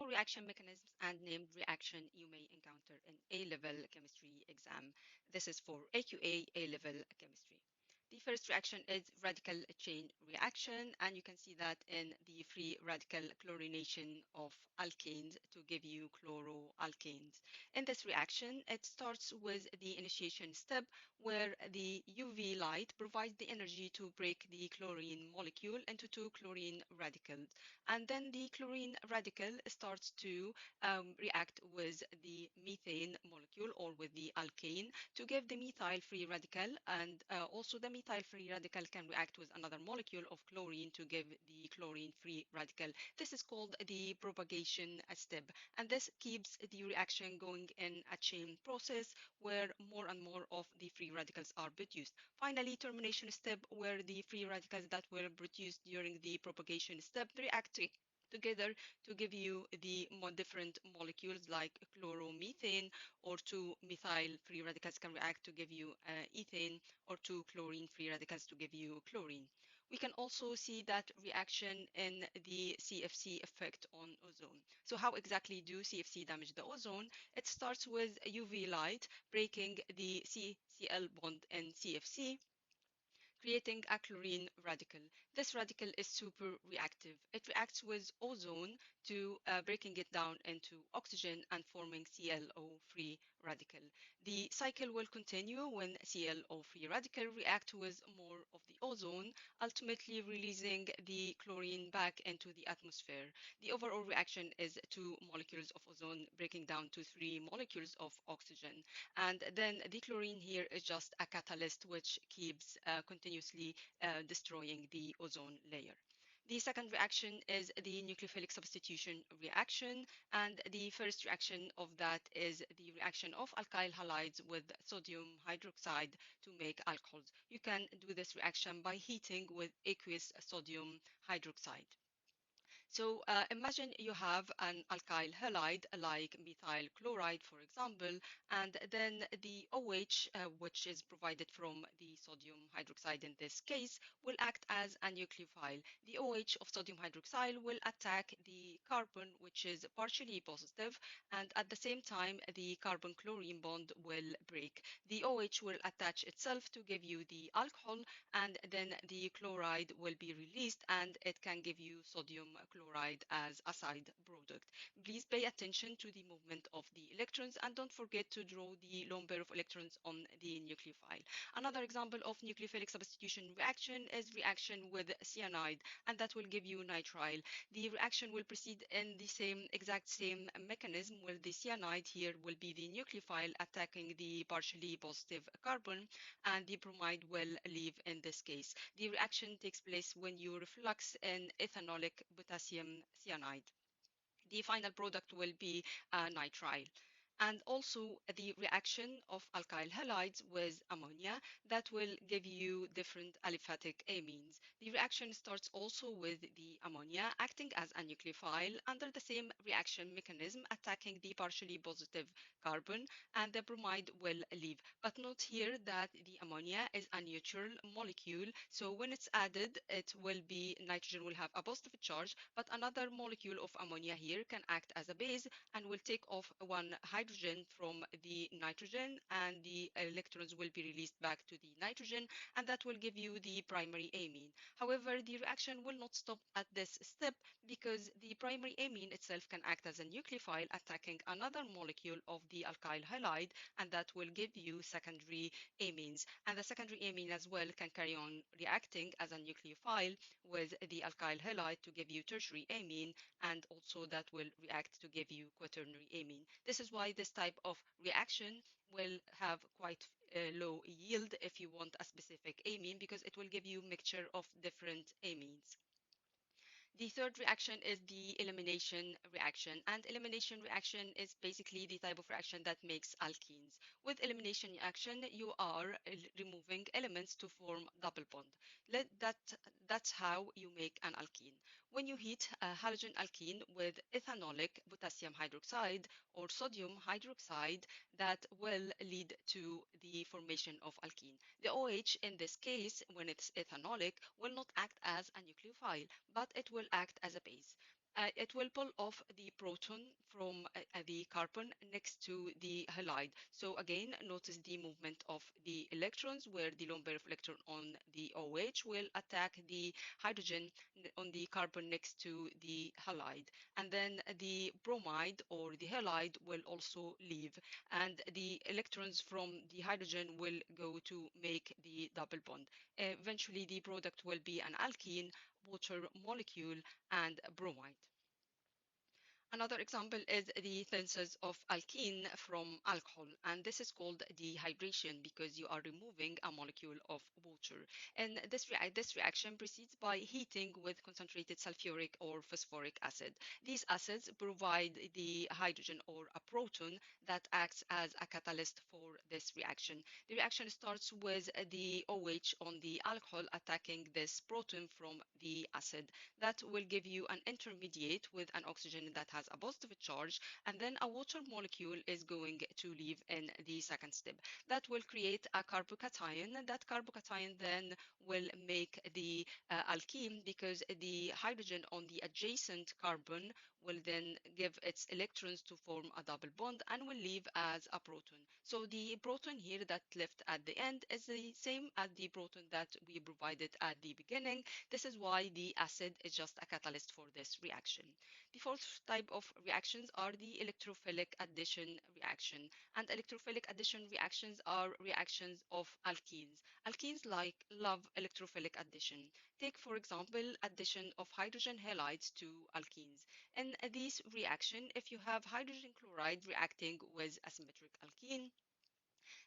reaction mechanisms and named reaction you may encounter in A-level chemistry exam. This is for AQA A-level chemistry. The first reaction is radical chain reaction, and you can see that in the free radical chlorination of alkanes to give you chloroalkanes. In this reaction, it starts with the initiation step where the UV light provides the energy to break the chlorine molecule into two chlorine radicals. And then the chlorine radical starts to react with the methane molecule or with the alkane to give the methyl free radical, and also the methyl free radical can react with another molecule of chlorine to give the chlorine free radical. This is called the propagation step, and this keeps the reaction going in a chain process where more and more of the free radicals are produced. Finally, termination step, where the free radicals that were produced during the propagation step react together to give you the more different molecules like chloromethane, or two methyl free radicals can react to give you ethane, or two chlorine free radicals to give you chlorine. We can also see that reaction in the CFC effect on ozone. So how exactly do CFC damage the ozone? It starts with UV light breaking the CCl bond in CFC, creating a chlorine radical. This radical is super reactive. It reacts with ozone to breaking it down into oxygen and forming ClO free radical. The cycle will continue when ClO free radical react with more of the ozone, ultimately releasing the chlorine back into the atmosphere. The overall reaction is two molecules of ozone breaking down to three molecules of oxygen. And then the chlorine here is just a catalyst which keeps continuously destroying the ozone layer. The second reaction is the nucleophilic substitution reaction, and the first reaction of that is the reaction of alkyl halides with sodium hydroxide to make alcohols. You can do this reaction by heating with aqueous sodium hydroxide. So imagine you have an alkyl halide like methyl chloride, for example, and then the OH, which is provided from the sodium hydroxide in this case, will act as a nucleophile. The OH of sodium hydroxide will attack the carbon, which is partially positive, and at the same time, the carbon-chlorine bond will break. The OH will attach itself to give you the alcohol, and then the chloride will be released, and it can give you sodium chloride as a side product. Please pay attention to the movement of the electrons, and don't forget to draw the lone pair of electrons on the nucleophile. Another example of nucleophilic substitution reaction is reaction with cyanide, and that will give you nitrile. The reaction will proceed in the exact same mechanism, where the cyanide here will be the nucleophile attacking the partially positive carbon, and the bromide will leave in this case. The reaction takes place when you reflux in ethanolic potassium cyanide. The final product will be nitrile. And also the reaction of alkyl halides with ammonia that will give you different aliphatic amines. The reaction starts also with the ammonia acting as a nucleophile under the same reaction mechanism, attacking the partially positive carbon, and the bromide will leave. But note here that the ammonia is a neutral molecule, so when it's added, it will be nitrogen will have a positive charge, but another molecule of ammonia here can act as a base and will take off one hydrogen from the nitrogen, and the electrons will be released back to the nitrogen, and that will give you the primary amine. However, the reaction will not stop at this step, because the primary amine itself can act as a nucleophile attacking another molecule of the alkyl halide, and that will give you secondary amines. And the secondary amine as well can carry on reacting as a nucleophile with the alkyl halide to give you tertiary amine, and also that will react to give you quaternary amine. This is why this type of reaction will have quite low yield if you want a specific amine, because it will give you mixture of different amines. The third reaction is the elimination reaction, and elimination reaction is basically the type of reaction that makes alkenes. With elimination reaction, you are removing elements to form double bond. That's how you make an alkene. When you heat a halogen alkene with ethanolic potassium hydroxide or sodium hydroxide, that will lead to the formation of alkene. The OH in this case, when it's ethanolic, will not act as a nucleophile, but it will act as a base. It will pull off the proton from the carbon next to the halide. So again, notice the movement of the electrons where the lone pair of electron on the OH will attack the hydrogen on the carbon next to the halide. And then the bromide or the halide will also leave, and the electrons from the hydrogen will go to make the double bond. Eventually, the product will be an alkene, water molecule, and bromide. Another example is the synthesis of alkene from alcohol, and this is called dehydration because you are removing a molecule of water. And this reaction proceeds by heating with concentrated sulfuric or phosphoric acid. These acids provide the hydrogen or a proton that acts as a catalyst for this reaction. The reaction starts with the OH on the alcohol attacking this proton from the acid. That will give you an intermediate with an oxygen that has a positive charge, and then a water molecule is going to leave in the second step. That will create a carbocation. That carbocation then will make the alkene because the hydrogen on the adjacent carbon will then give its electrons to form a double bond and will leave as a proton. So the proton here that left at the end is the same as the proton that we provided at the beginning. This is why the acid is just a catalyst for this reaction. The fourth type of reactions are the electrophilic addition reaction. And electrophilic addition reactions are reactions of alkenes. Alkenes love electrophilic addition. Take, for example, addition of hydrogen halides to alkenes. In this reaction, if you have hydrogen chloride reacting with a symmetric alkene,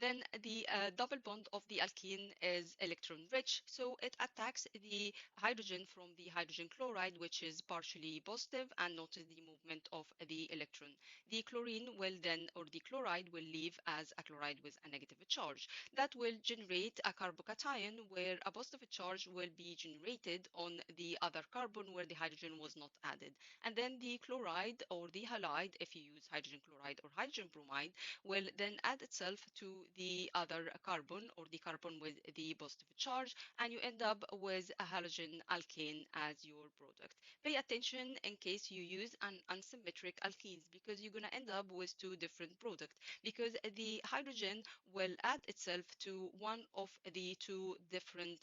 then the double bond of the alkene is electron rich, so it attacks the hydrogen from the hydrogen chloride, which is partially positive, and notice the movement of the electron. The chlorine will then, or the chloride will leave as a chloride with a negative charge. That will generate a carbocation where a positive charge will be generated on the other carbon where the hydrogen was not added. And then the chloride or the halide, if you use hydrogen chloride or hydrogen bromide, will then add itself to the other carbon or the carbon with the positive charge, and you end up with a halogen alkane as your product. Pay attention in case you use an unsymmetric alkenes because you're going to end up with two different products because the hydrogen will add itself to one of the two different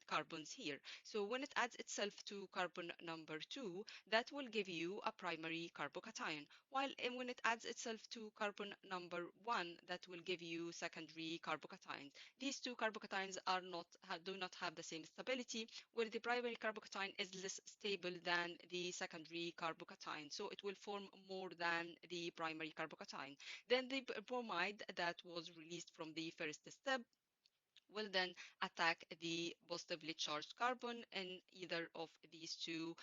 carbons here. So when it adds itself to carbon number 2, that will give you a primary carbocation, while when it adds itself to carbon number 1, that will give you secondary carbocations. These two carbocations do not have the same stability, where the primary carbocation is less stable than the secondary carbocation, so it will form more than the primary carbocation. Then the bromide that was released from the first step will then attack the positively charged carbon in either of these two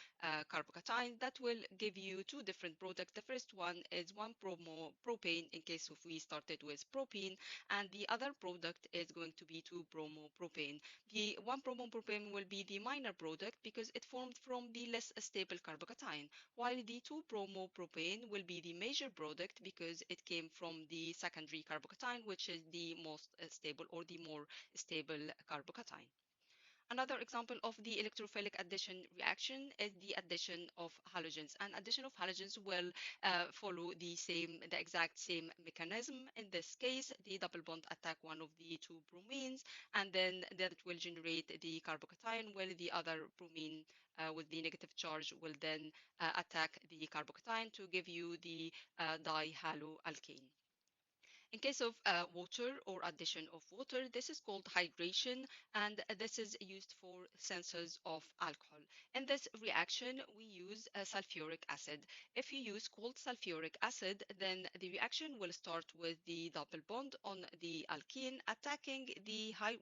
carbocations. That will give you two different products. The first one is one propane in case if we started with propene, and the other product is going to be two bromopropane. The one bromopropane will be the minor product because it formed from the less stable carbocation, while the two bromopropane will be the major product because it came from the secondary carbocation, which is the most stable or the more stable carbocation. Another example of the electrophilic addition reaction is the addition of halogens. And addition of halogens will follow the exact same mechanism. In this case, the double bond attack one of the two bromines, and then that will generate the carbocation, while the other bromine with the negative charge will then attack the carbocation to give you the dihaloalkane. In case of water or addition of water, this is called hydration, and this is used for sensors of alcohol. In this reaction, we use sulfuric acid. If you use cold sulfuric acid, then the reaction will start with the double bond on the alkene, attacking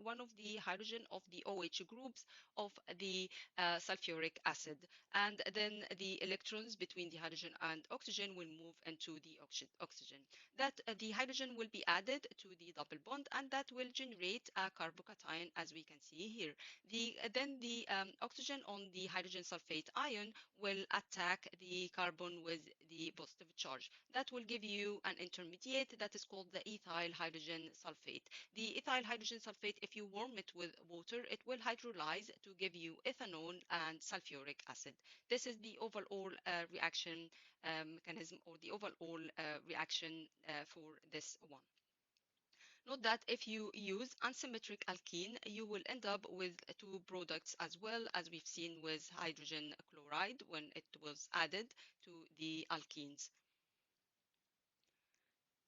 one of the hydrogen of the OH groups of the sulfuric acid. And then the electrons between the hydrogen and oxygen will move into the oxygen. That the hydrogen will will be added to the double bond, and that will generate a carbocation, as we can see here. Then the oxygen on the hydrogen sulfate ion will attack the carbon with the positive charge. That will give you an intermediate that is called the ethyl hydrogen sulfate. The ethyl hydrogen sulfate, if you warm it with water, it will hydrolyze to give you ethanol and sulfuric acid. This is the overall reaction mechanism, or the overall reaction for this one. Note that if you use unsymmetric alkene, you will end up with two products, as well as we've seen with hydrogen chloride when it was added to the alkenes.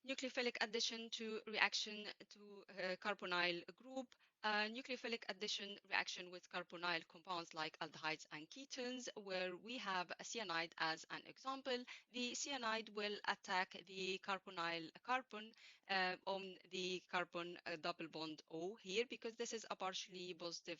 Nucleophilic addition to reaction to carbonyl group. Nucleophilic addition reaction with carbonyl compounds like aldehydes and ketones, where we have cyanide as an example. The cyanide will attack the carbonyl carbon on the carbon double bond O here, because this is a partially positive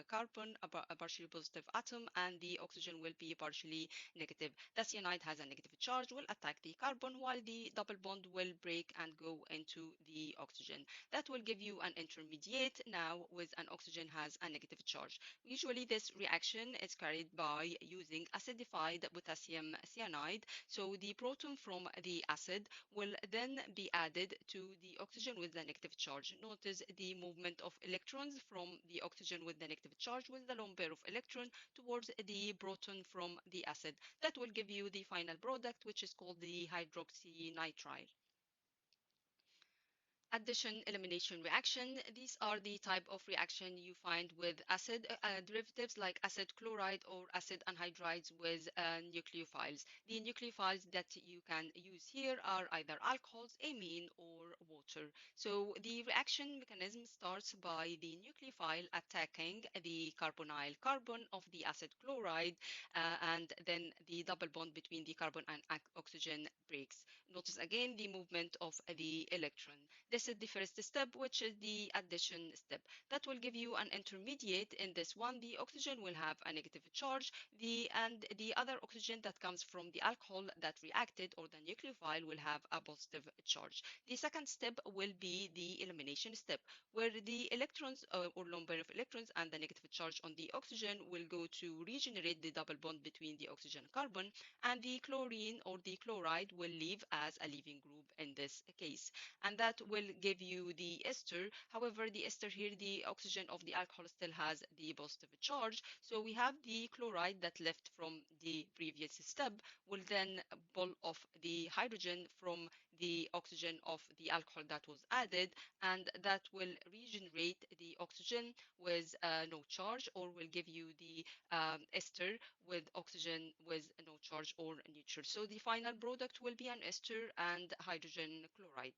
carbon, a partially positive atom, and the oxygen will be partially negative. The cyanide has a negative charge, will attack the carbon, while the double bond will break and go into the oxygen. That will give you an intermediate now with an oxygen has a negative charge. Usually this reaction is carried by using acidified potassium cyanide. So the proton from the acid will then be added to the oxygen with the negative charge. Notice the movement of electrons from the oxygen with the negative charge with the lone pair of electron towards the proton from the acid. That will give you the final product, which is called the hydroxynitrile. Addition elimination reaction. These are the type of reaction you find with acid derivatives like acid chloride or acid anhydrides with nucleophiles. The nucleophiles that you can use here are either alcohols, amine, or water. So the reaction mechanism starts by the nucleophile attacking the carbonyl carbon of the acid chloride, and then the double bond between the carbon and oxygen breaks. Notice again the movement of the electron. This is the first step, which is the addition step. That will give you an intermediate. In this one, the oxygen will have a negative charge, and the other oxygen that comes from the alcohol that reacted, or the nucleophile, will have a positive charge. The second step will be the elimination step, where the electrons or lone pair of electrons and the negative charge on the oxygen will go to regenerate the double bond between the oxygen and carbon, and the chlorine or the chloride will leave as a leaving group in this case, and that will give you the ester. However, the ester here, the oxygen of the alcohol still has the positive charge, so we have the chloride that left from the previous step will then pull off the hydrogen from the oxygen of the alcohol that was added, and that will regenerate the oxygen with no charge, or will give you the ester with oxygen with no charge or neutral. So the final product will be an ester and hydrogen chloride.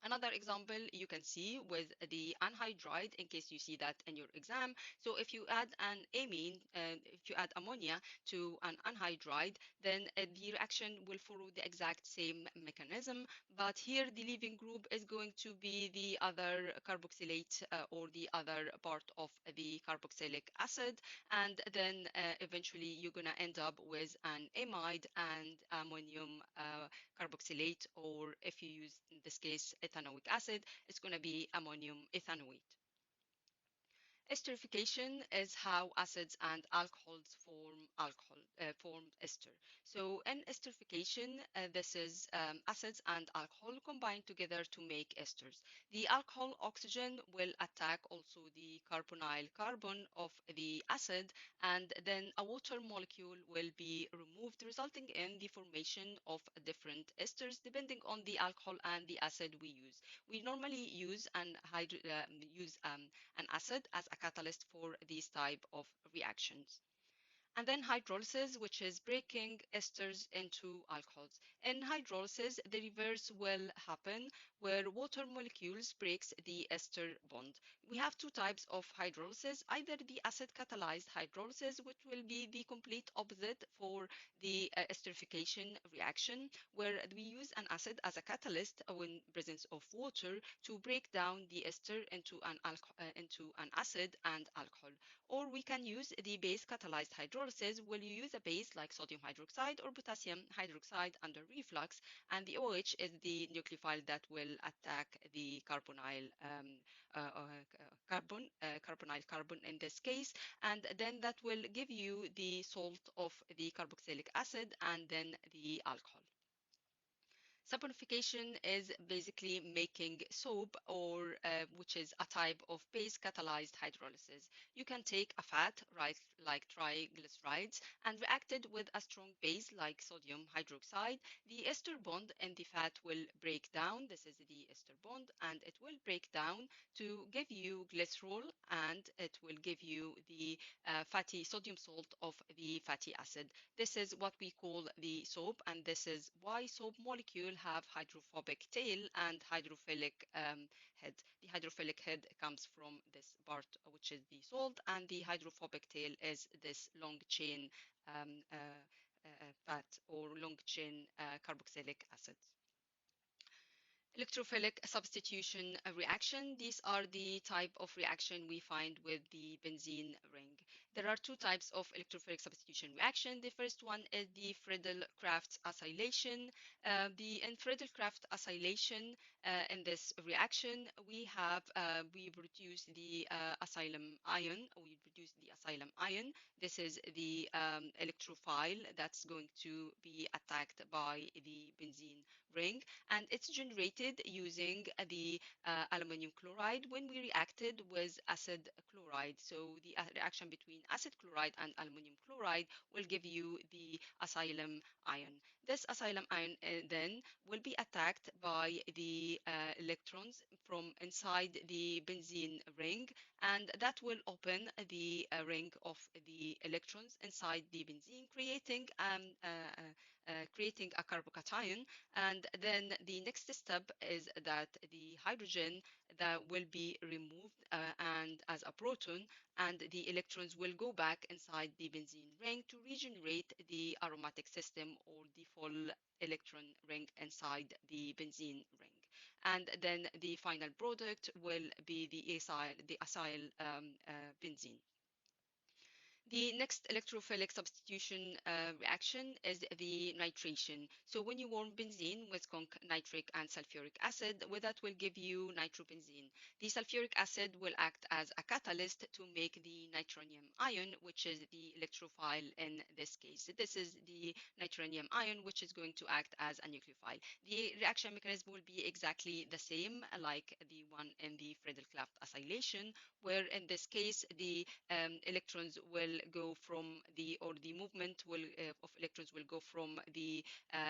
Another example you can see with the anhydride, in case you see that in your exam. So if you add an amine, if you add ammonia to an anhydride, then the reaction will follow the exact same mechanism. But here the leaving group is going to be the other carboxylate or the other part of the carboxylic acid. And then eventually you're going to end up with an amide and ammonium carboxylate, or if you use, in this case, ethanoic acid, it's going to be ammonium ethanoate. Esterification is how acids and alcohols form ester. So in esterification, this is acids and alcohol combined together to make esters. The alcohol oxygen will attack also the carbonyl carbon of the acid, and then a water molecule will be removed, resulting in the formation of different esters depending on the alcohol and the acid we use. We normally use an acid as a catalyst for these type of reactions. And then hydrolysis, which is breaking esters into alcohols. In hydrolysis, the reverse will happen, where water molecules breaks the ester bond. We have two types of hydrolysis, either the acid catalyzed hydrolysis, which will be the complete opposite for the esterification reaction, where we use an acid as a catalyst in presence of water to break down the ester into an acid and alcohol. Or we can use the base catalyzed hydrolysis, hydrolysis, will you use a base like sodium hydroxide or potassium hydroxide under reflux, and the OH is the nucleophile that will attack the carbonyl carbon in this case, and then that will give you the salt of the carboxylic acid and then the alcohol. Saponification is basically making soap, or which is a type of base catalyzed hydrolysis. You can take a fat, right, like triglycerides, and react it with a strong base like sodium hydroxide. The ester bond in the fat will break down. This is the ester bond, and it will break down to give you glycerol, and it will give you the fatty sodium salt of the fatty acid. This is what we call the soap, and this is why soap molecule have hydrophobic tail and hydrophilic head. The hydrophilic head comes from this part, which is the salt, and the hydrophobic tail is this long chain fat or long chain carboxylic acid. Electrophilic substitution reaction. These are the type of reaction we find with the benzene ring. There are two types of electrophilic substitution reaction. The first one is the Friedel-Crafts acylation. In Friedel-Crafts acylation, in this reaction, we produce the asylum ion. We produce the asylum ion. This is the electrophile that's going to be attacked by the benzene ring, and it's generated using the aluminum chloride when we reacted with acid chloride. So the reaction between acid chloride and aluminum chloride will give you the asylum ion. This asylum ion then will be attacked by the electrons from inside the benzene ring, and that will open the ring of the electrons inside the benzene, creating a carbocation. And then the next step is that the hydrogen that will be removed and as a proton, and the electrons will go back inside the benzene ring to regenerate the aromatic system or the full electron ring inside the benzene ring. And then the final product will be the acyl benzene. The next electrophilic substitution reaction is the nitration. So when you warm benzene with conc nitric and sulfuric acid, well, that will give you nitrobenzene. The sulfuric acid will act as a catalyst to make the nitronium ion, which is the electrophile in this case. This is the nitronium ion, which is going to act as a nucleophile. The reaction mechanism will be exactly the same like the one in the Friedel-Crafts acylation, where in this case the electrons will go from the movement of electrons will go from the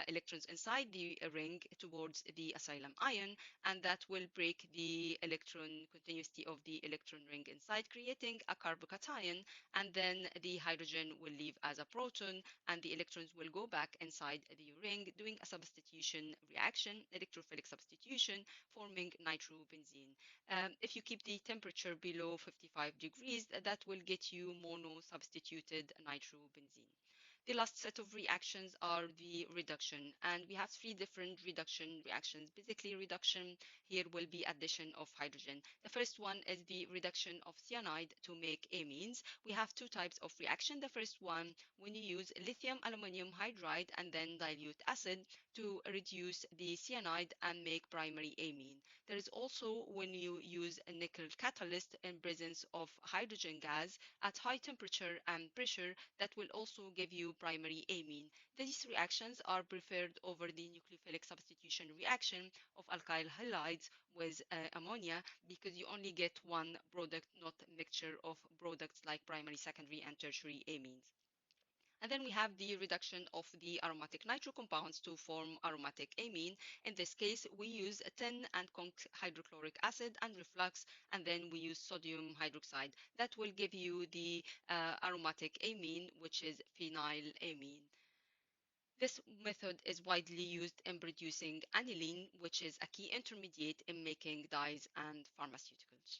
electrons inside the ring towards the asylum ion, and that will break the electron continuity of the electron ring inside, creating a carbocation, and then the hydrogen will leave as a proton, and the electrons will go back inside the ring, doing a substitution reaction, electrophilic substitution, forming nitrobenzene. If you keep the temperature below 55 degrees, that will get you mono-substituted nitrobenzene. The last set of reactions are the reduction, and we have three different reduction reactions. Basically, reduction here will be addition of hydrogen. The first one is the reduction of cyanide to make amines. We have two types of reaction. The first one, when you use lithium aluminum hydride and then dilute acid to reduce the cyanide and make primary amine. There is also when you use a nickel catalyst in presence of hydrogen gas at high temperature and pressure, that will also give you primary amine. These reactions are preferred over the nucleophilic substitution reaction of alkyl halides with ammonia, because you only get one product, not a mixture of products like primary, secondary, and tertiary amines. And then we have the reduction of the aromatic nitro compounds to form aromatic amine. In this case, we use tin and conc hydrochloric acid and reflux, and then we use sodium hydroxide. That will give you the aromatic amine, which is phenylamine. This method is widely used in producing aniline, which is a key intermediate in making dyes and pharmaceuticals.